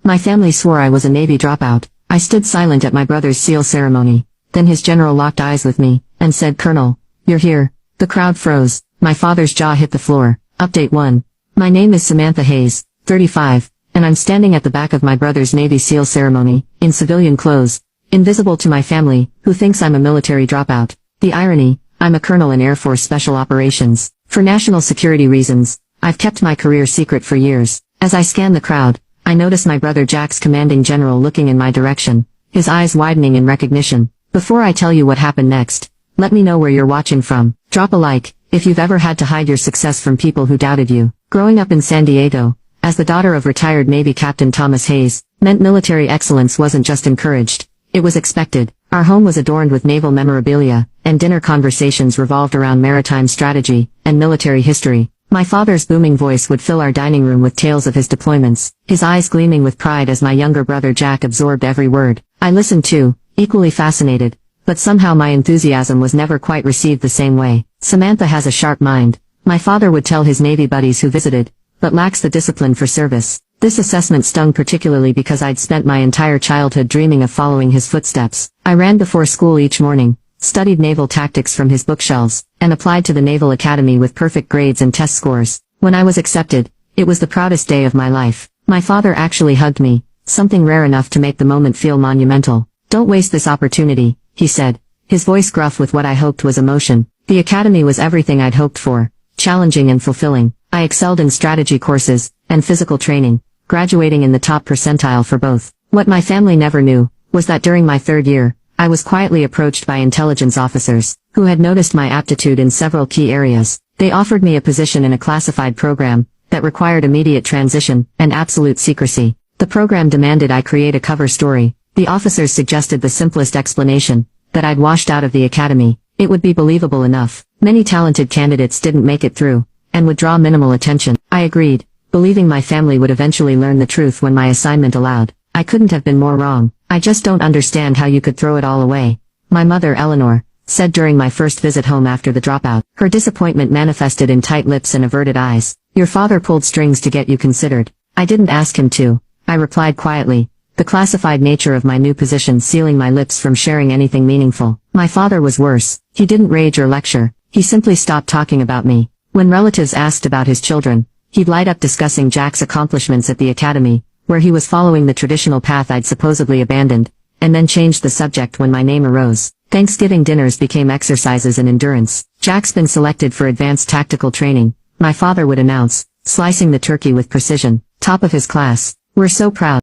My family swore I was a Navy dropout. I stood silent at my brother's SEAL ceremony. Then his general locked eyes with me, and said, "Colonel, you're here." The crowd froze. My father's jaw hit the floor. Update 1. My name is Samantha Hayes, 35, and I'm standing at the back of my brother's Navy SEAL ceremony, in civilian clothes, invisible to my family, who thinks I'm a military dropout. The irony, I'm a colonel in Air Force Special Operations. For national security reasons, I've kept my career secret for years. As I scan the crowd, I notice my brother Jack's commanding general looking in my direction, his eyes widening in recognition. Before I tell you what happened next, let me know where you're watching from. Drop a like, if you've ever had to hide your success from people who doubted you. Growing up in San Diego, as the daughter of retired Navy Captain Thomas Hayes, meant military excellence wasn't just encouraged, it was expected. Our home was adorned with naval memorabilia, and dinner conversations revolved around maritime strategy and military history. My father's booming voice would fill our dining room with tales of his deployments, his eyes gleaming with pride as my younger brother Jack absorbed every word. I listened too, equally fascinated, but somehow my enthusiasm was never quite received the same way. Samantha has a sharp mind, my father would tell his Navy buddies who visited, but lacks the discipline for service. This assessment stung particularly because I'd spent my entire childhood dreaming of following his footsteps. I ran before school each morning, studied naval tactics from his bookshelves, and applied to the Naval Academy with perfect grades and test scores. When I was accepted, it was the proudest day of my life. My father actually hugged me, something rare enough to make the moment feel monumental. "Don't waste this opportunity," he said, his voice gruff with what I hoped was emotion. The academy was everything I'd hoped for, challenging and fulfilling. I excelled in strategy courses and physical training, graduating in the top percentile for both. What my family never knew was that during my third year, I was quietly approached by intelligence officers, who had noticed my aptitude in several key areas. They offered me a position in a classified program that required immediate transition and absolute secrecy. The program demanded I create a cover story. The officers suggested the simplest explanation, that I'd washed out of the academy. It would be believable enough. Many talented candidates didn't make it through, and would draw minimal attention. I agreed, believing my family would eventually learn the truth when my assignment allowed. I couldn't have been more wrong. "I just don't understand how you could throw it all away," my mother Eleanor said during my first visit home after the dropout. Her disappointment manifested in tight lips and averted eyes. "Your father pulled strings to get you considered." "I didn't ask him to," I replied quietly, the classified nature of my new position sealing my lips from sharing anything meaningful. My father was worse. He didn't rage or lecture. He simply stopped talking about me. When relatives asked about his children, he'd light up discussing Jack's accomplishments at the academy, where he was following the traditional path I'd supposedly abandoned, and then changed the subject when my name arose. Thanksgiving dinners became exercises in endurance. "Jack's been selected for advanced tactical training," my father would announce, slicing the turkey with precision. "Top of his class. We're so proud."